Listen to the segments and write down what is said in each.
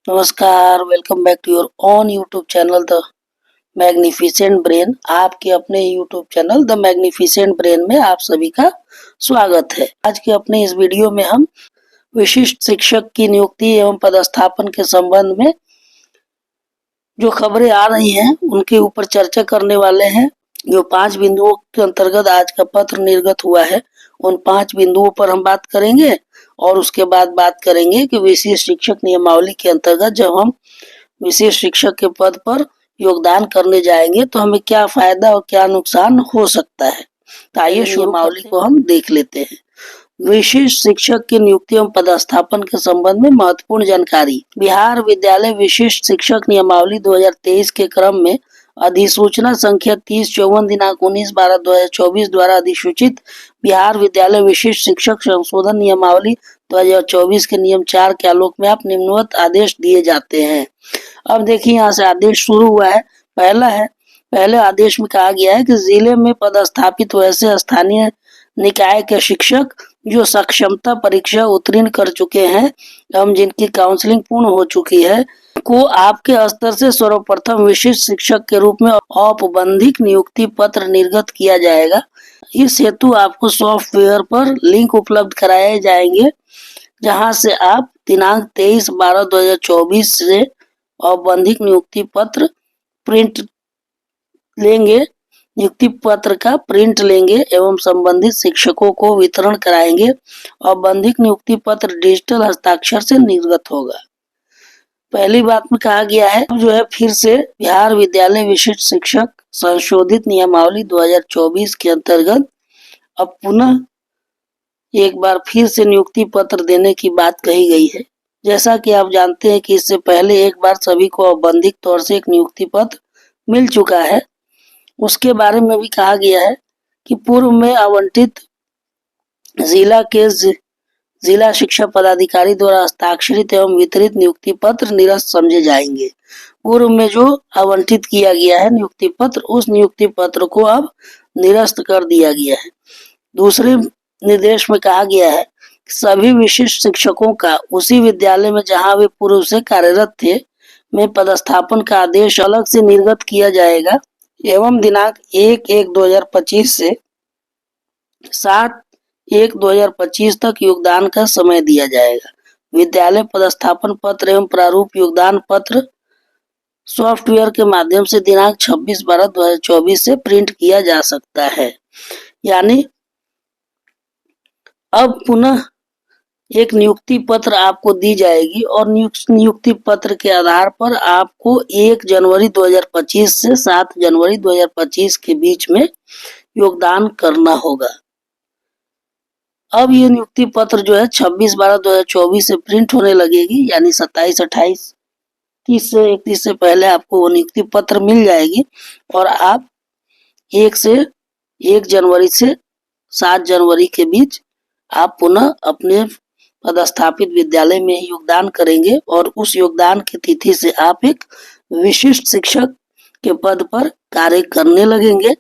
नमस्कार, welcome back to your on YouTube channel the magnificent brain. आपके अपने YouTube channel the magnificent brain में आप सभी का स्वागत है। आज के अपने इस वीडियो में हम विशिष्ट शिक्षक की नियुक्ति एवं पदस्थापन के संबंध में जो खबरें आ रही हैं उनके ऊपर चर्चा करने वाले हैं। जो 5 बिंदुओं के अंतर्गत आज का पत्र निर्गत हुआ है, उन 5 बिंदुओं पर हम बात करेंगे और उसके बाद बात करेंगे कि विशिष्ट शिक्षक नियमावली के अंतर्गत जब हम विशिष्ट शिक्षक के पद पर योगदान करने जाएंगे तो हमें क्या फायदा और क्या नुकसान हो सकता है। तो आइए नियमावली को हम देख लेते हैं। विशिष्ट शिक्षक की नियुक्ति एवं पदस्थापन के संबंध में महत्वपूर्ण जानकारी। बिहार विद्यालय विशिष्ट शिक्षक नियमावली 2023 के क्रम में अधिसूचना संख्या 30/54 दिनांक 19/12/2024 द्वारा अधिसूचित बिहार विद्यालय विशिष्ट शिक्षक संशोधन नियमावली 2024 के नियम 4 के आलोक में आप निम्नवत आदेश दिए जाते हैं। अब देखिए यहाँ से आदेश शुरू हुआ है। पहले आदेश में कहा गया है कि जिले में पदस्थापित वैसे स्थानीय निकाय के शिक्षक जो सक्षमता परीक्षा उत्तीर्ण कर चुके हैं एवं जिनकी काउंसलिंग पूर्ण हो चुकी है को आपके स्तर से सर्वप्रथम विशिष्ट शिक्षक के रूप में औपबंधिक नियुक्ति पत्र निर्गत किया जाएगा। इस हेतु आपको सॉफ्टवेयर पर लिंक उपलब्ध कराए जाएंगे, जहां से आप दिनांक 23/12/2024 से औपबंधिक नियुक्ति पत्र प्रिंट लेंगे, नियुक्ति पत्र का प्रिंट लेंगे एवं संबंधित शिक्षकों को वितरण कराएंगे। औपबंधिक नियुक्ति पत्र डिजिटल हस्ताक्षर से निर्गत होगा। पहली बात में कहा गया है जो है फिर से बिहार विद्यालय विशिष्ट शिक्षक संशोधित नियमावली 2024 के अंतर्गत अब पुनः एक बार फिर से नियुक्ति पत्र देने की बात कही गई है। जैसा कि आप जानते हैं कि इससे पहले एक बार सभी को औपबंधिक तौर से एक नियुक्ति पत्र मिल चुका है। उसके बारे में भी कहा गया है कि पूर्व में आवंटित जिला के जिला शिक्षा पदाधिकारी द्वारा हस्ताक्षरित एवं वितरित नियुक्ति पत्र निरस्त समझे जाएंगे। पूर्व में जो आवंटित किया गया है नियुक्ति पत्र, उस नियुक्ति पत्र को अब निरस्त कर दिया गया है। दूसरे निर्देश में कहा गया है कि सभी विशिष्ट शिक्षकों का उसी विद्यालय में जहां वे पूर्व से कार्यरत थे में पदस्थापन का आदेश अलग से निर्गत किया जाएगा एवं दिनांक 1/1/2025 से 7/1/2025 तक योगदान का समय दिया जाएगा। विद्यालय पदस्थापन पत्र एवं प्रारूप योगदान पत्र सॉफ्टवेयर के माध्यम से दिनांक 26/12/2024 से प्रिंट किया जा सकता है। यानी अब पुनः एक नियुक्ति पत्र आपको दी जाएगी और नियुक्ति पत्र के आधार पर आपको 1 जनवरी 2025 से 7 जनवरी 2025 के बीच में योगदान करना होगा। अब ये नियुक्ति पत्र जो है 26/12/2024 से प्रिंट होने लगेगी, यानी 27, 28, 30 से 31 से पहले आपको वो नियुक्ति पत्र मिल जाएगी और आप 1 जनवरी से 7 जनवरी के बीच आप पुनः अपने पदस्थापित विद्यालय में योगदान करेंगे और उस योगदान की तिथि से आप एक विशिष्ट शिक्षक के पद पर कार्य करने लगेंगे।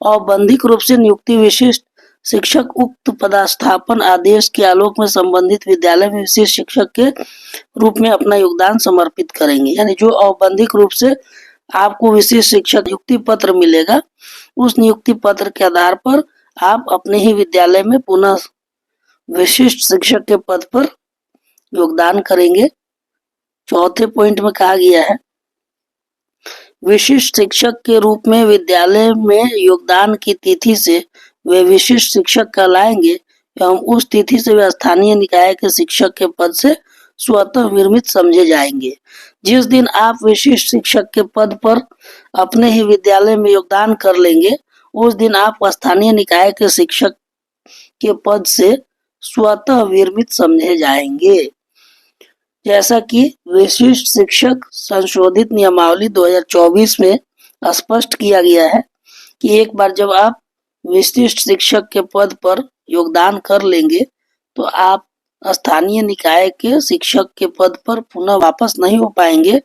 औपबंधिक रूप से नियुक्ति विशिष्ट शिक्षक उक्त पदस्थापन आदेश के आलोक में संबंधित विद्यालय में विशिष्ट शिक्षक के रूप में अपना योगदान समर्पित करेंगे। यानी जो औपबंधिक रूप से आपको विशिष्ट शिक्षक नियुक्ति पत्र मिलेगा, उस नियुक्ति पत्र के आधार पर आप अपने ही विद्यालय में पुनः विशिष्ट शिक्षक के पद पर योगदान करेंगे। चौथे पॉइंट में कहा गया है विशिष्ट शिक्षक के रूप में विद्यालय में योगदान की तिथि से वे विशिष्ट शिक्षक कहलाएंगे एवं उस तिथि से वे स्थानीय निकाय के शिक्षक के पद से स्वतः विरमित समझे जाएंगे। जिस दिन आप विशिष्ट शिक्षक के पद पर अपने ही विद्यालय में योगदान कर लेंगे, उस दिन आप स्थानीय निकाय के शिक्षक के पद से स्वतः विरमित समझे जाएंगे। जैसा कि विशिष्ट शिक्षक संशोधित नियमावली 2024 में स्पष्ट किया गया है कि एक बार जब आप विशिष्ट शिक्षक के पद पर योगदान कर लेंगे तो आप स्थानीय निकाय के शिक्षक के पद पर पुनः वापस नहीं हो पाएंगे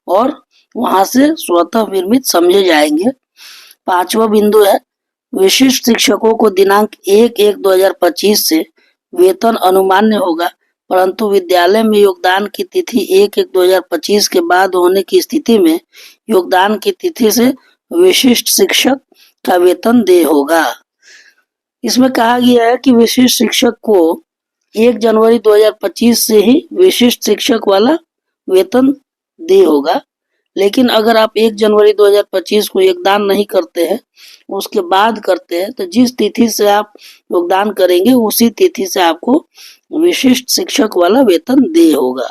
और वहां से स्वतः विरमित समझे जाएंगे। 5वां बिंदु है विशिष्ट शिक्षकों को दिनांक 1/1/2025 से वेतन अनुमान्य होगा परंतु विद्यालय में योगदान की तिथि 1/1/2025 के बाद होने की स्थिति में योगदान की तिथि से विशिष्ट शिक्षक का वेतन देय होगा। इसमें कहा गया है कि विशिष्ट शिक्षक को 1 जनवरी 2025 से ही विशिष्ट शिक्षक वाला वेतन देय होगा। लेकिन अगर आप 1 जनवरी 2025 को योगदान नहीं करते हैं, उसके बाद करते हैं, तो जिस तिथि से आप योगदान करेंगे उसी तिथि से आपको विशिष्ट शिक्षक वाला वेतन देय होगा।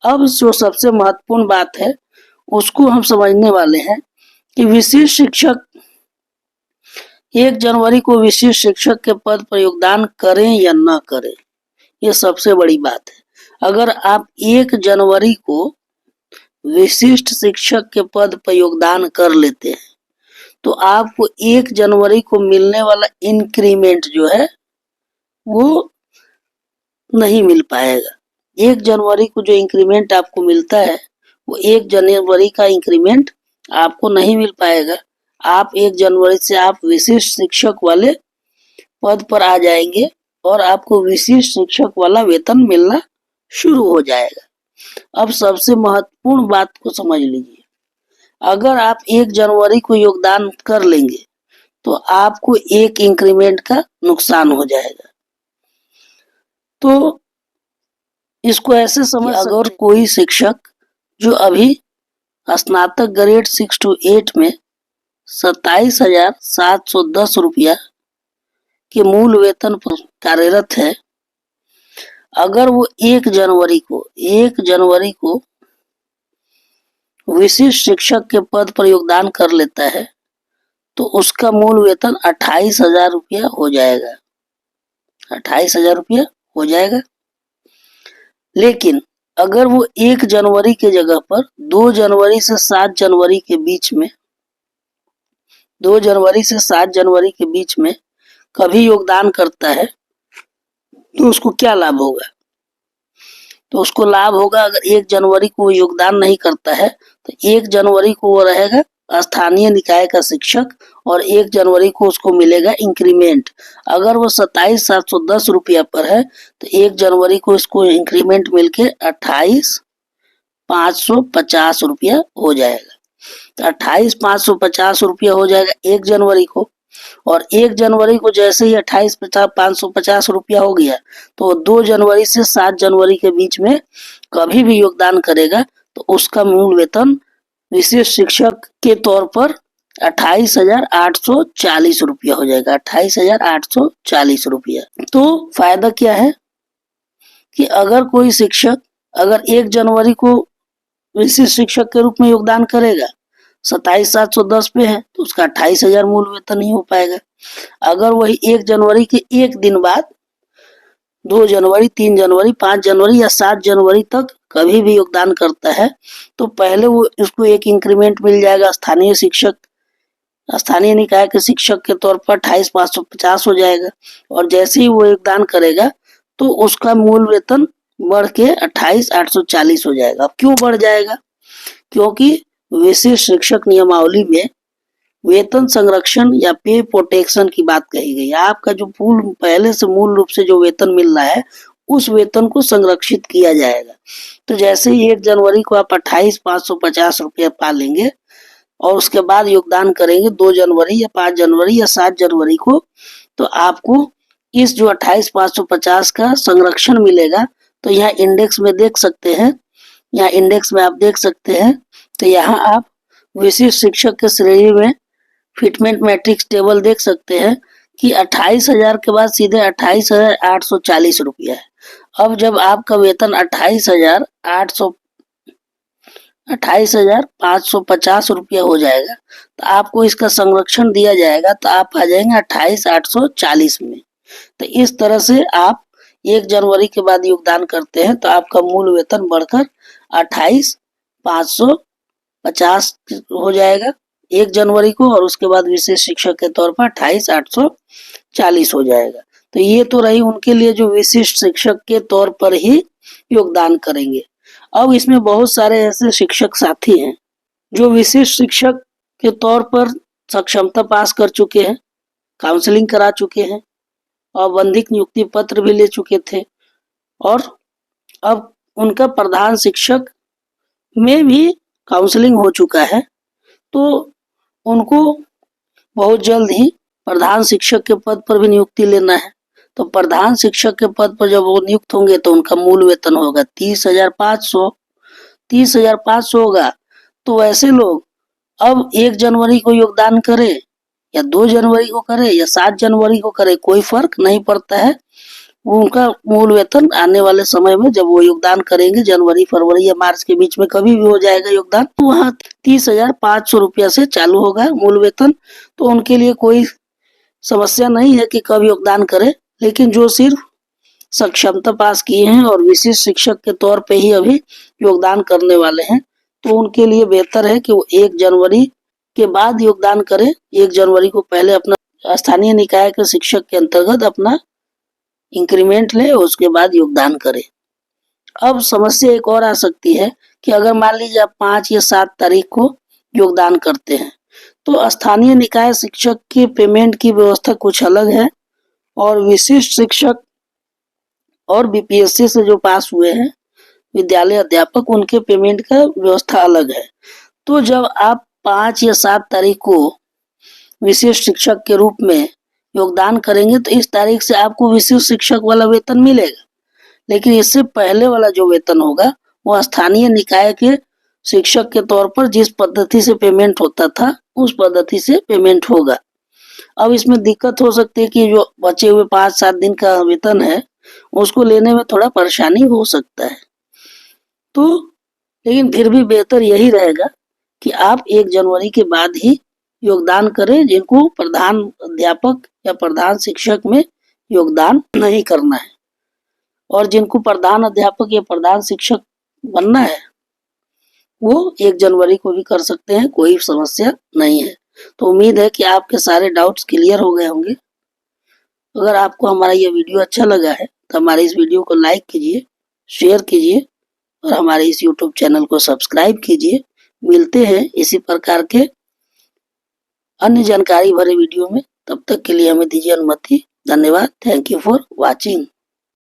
अब जो सबसे महत्वपूर्ण बात है उसको हम समझने वाले हैं कि विशिष्ट शिक्षक 1 जनवरी को विशिष्ट शिक्षक के पद पर योगदान करें या न करें, ये सबसे बड़ी बात है। अगर आप 1 जनवरी को विशिष्ट शिक्षक के पद पर योगदान कर लेते हैं तो आपको 1 जनवरी को मिलने वाला इंक्रीमेंट जो है वो नहीं मिल पाएगा। 1 जनवरी को जो इंक्रीमेंट आपको मिलता है वो 1 जनवरी का इंक्रीमेंट आपको नहीं मिल पाएगा। आप 1 जनवरी से आप विशिष्ट शिक्षक वाले पद पर आ जाएंगे और आपको विशिष्ट शिक्षक वाला वेतन मिलना शुरू हो जाएगा। अब सबसे महत्वपूर्ण बात को समझ लीजिए, अगर आप 1 जनवरी को योगदान कर लेंगे तो आपको एक इंक्रीमेंट का नुकसान हो जाएगा। तो इसको ऐसे समझ, अगर कोई शिक्षक जो अभी स्नातक ग्रेड 6 to 8 में 27,710 रुपया के मूल वेतन पर कार्यरत है, अगर वो 1 जनवरी को विशिष्ट शिक्षक के पद पर योगदान कर लेता है तो उसका मूल वेतन 28,000 रुपया हो जाएगा। 28,000 रुपया हो जाएगा। लेकिन अगर वो 1 जनवरी के जगह पर 2 जनवरी से 7 जनवरी के बीच में 2 जनवरी से 7 जनवरी के बीच में कभी योगदान करता है तो उसको क्या लाभ होगा? तो उसको लाभ होगा, अगर 1 जनवरी को योगदान नहीं करता है तो 1 जनवरी को वो रहेगा स्थानीय निकाय का शिक्षक और 1 जनवरी को उसको मिलेगा इंक्रीमेंट। अगर वो 27,710 रुपया पर है तो 1 जनवरी को इसको इंक्रीमेंट मिलके 28,550 रुपया हो जाएगा। तो 28,550 रुपया हो जाएगा 1 जनवरी को, और 1 जनवरी को जैसे ही 28,550 रुपया हो गया तो 2 जनवरी से 7 जनवरी के बीच में कभी भी योगदान करेगा तो उसका मूल वेतन विशेष शिक्षक के तौर पर 28,840 रुपया हो जाएगा। 28,840 रुपया। तो फायदा क्या है कि अगर कोई शिक्षक अगर 1 जनवरी को विशिष्ट शिक्षक के रूप में योगदान करेगा, 27,710 पे है तो उसका 28,000 मूल वेतन नहीं हो पाएगा। अगर वही 1 जनवरी के एक दिन बाद 2 जनवरी, 3 जनवरी, 5 जनवरी या 7 जनवरी तक कभी भी योगदान करता है तो पहले वो उसको एक इंक्रीमेंट मिल जाएगा स्थानीय निकाय के शिक्षक के तौर पर 28,550 हो जाएगा, और जैसे ही वो योगदान करेगा तो उसका मूल वेतन बढ़ के 28,840 हो जाएगा। अब क्यों बढ़ जाएगा? क्योंकि विशिष्ट शिक्षक नियमावली में वेतन संरक्षण या पे प्रोटेक्शन की बात कही गई है। आपका जो पहले से मूल रूप से जो वेतन मिल रहा है उस वेतन को संरक्षित किया जाएगा। तो जैसे ही 1 जनवरी को आप 28,550 रुपया पा लेंगे और उसके बाद योगदान करेंगे 2 जनवरी या 5 जनवरी या 7 जनवरी को, तो आपको इस जो 28,550 का संरक्षण मिलेगा। तो यहाँ इंडेक्स में देख सकते हैं, यहाँ इंडेक्स में आप देख सकते हैं, तो यहाँ आप विशिष्ट शिक्षक के श्रेणी में फिटमेंट मैट्रिक्स टेबल देख सकते हैं कि 28,000 के बाद सीधे 28,840 रुपया है। अब जब आपका वेतन 28,550 रुपया हो जाएगा तो आपको इसका संरक्षण दिया जाएगा, तो आप आ जाएंगे 28,840 में। तो इस तरह से आप 1 जनवरी के बाद योगदान करते हैं तो आपका मूल वेतन बढ़कर 28,550 हो जाएगा 1 जनवरी को, और उसके बाद विशेष शिक्षक के तौर पर 28,840 हो जाएगा। तो ये तो रही उनके लिए जो विशिष्ट शिक्षक के तौर पर ही योगदान करेंगे। अब इसमें बहुत सारे ऐसे शिक्षक साथी हैं जो विशिष्ट शिक्षक के तौर पर सक्षमता पास कर चुके हैं, काउंसलिंग करा चुके हैं, औपबंधिक नियुक्ति पत्र भी ले चुके थे और अब उनका प्रधान शिक्षक में भी काउंसलिंग हो चुका है, तो उनको बहुत जल्द ही प्रधान शिक्षक के पद पर भी नियुक्ति लेना है। तो प्रधान शिक्षक के पद पर जब वो नियुक्त होंगे तो उनका मूल वेतन होगा 30,500। 30,500 होगा। तो वैसे लोग अब 1 जनवरी को योगदान करें या 2 जनवरी को करें या 7 जनवरी को करें, कोई फर्क नहीं पड़ता है। वो उनका मूल वेतन आने वाले समय में जब वो योगदान करेंगे, जनवरी, फरवरी या मार्च के बीच में कभी भी हो जाएगा योगदान, तो वहाँ 30,500 रुपया से चालू होगा मूल वेतन। तो उनके लिए कोई समस्या नहीं है कि कब योगदान करें। लेकिन जो सिर्फ सक्षमता पास किए हैं और विशिष्ट शिक्षक के तौर पे ही अभी योगदान करने वाले हैं, तो उनके लिए बेहतर है कि वो 1 जनवरी के बाद योगदान करें। 1 जनवरी को पहले अपना स्थानीय निकाय के शिक्षक के अंतर्गत अपना इंक्रीमेंट ले, उसके बाद योगदान करें। अब समस्या एक और आ सकती है कि अगर मान लीजिए आप 5 या 7 तारीख को योगदान करते हैं, तो स्थानीय निकाय शिक्षक की पेमेंट की व्यवस्था कुछ अलग है और विशिष्ट शिक्षक और बीपीएससी से जो पास हुए हैं विद्यालय अध्यापक, उनके पेमेंट का व्यवस्था अलग है। तो जब आप 5 या 7 तारीख को विशिष्ट शिक्षक के रूप में योगदान करेंगे तो इस तारीख से आपको विशिष्ट शिक्षक वाला वेतन मिलेगा। लेकिन इससे पहले वाला जो वेतन होगा वो स्थानीय निकाय के शिक्षक के तौर पर जिस पद्धति से पेमेंट होता था उस पद्धति से पेमेंट होगा। अब इसमें दिक्कत हो सकती है कि जो बचे हुए 5-7 दिन का वेतन है उसको लेने में थोड़ा परेशानी हो सकता है। तो लेकिन फिर भी बेहतर यही रहेगा कि आप 1 जनवरी के बाद ही योगदान करें जिनको प्रधान अध्यापक या प्रधान शिक्षक में योगदान नहीं करना है। और जिनको प्रधान अध्यापक या प्रधान शिक्षक बनना है वो 1 जनवरी को भी कर सकते हैं, कोई समस्या नहीं है। तो उम्मीद है कि आपके सारे डाउट्स क्लियर हो गए होंगे। अगर आपको हमारा ये वीडियो अच्छा लगा है तो हमारे इस वीडियो को लाइक कीजिए, शेयर कीजिए और हमारे इस यूट्यूब चैनल को सब्सक्राइब कीजिए। मिलते हैं इसी प्रकार के अन्य जानकारी भरे वीडियो में। तब तक के लिए हमें दीजिए अनुमति। धन्यवाद। Thank you for watching.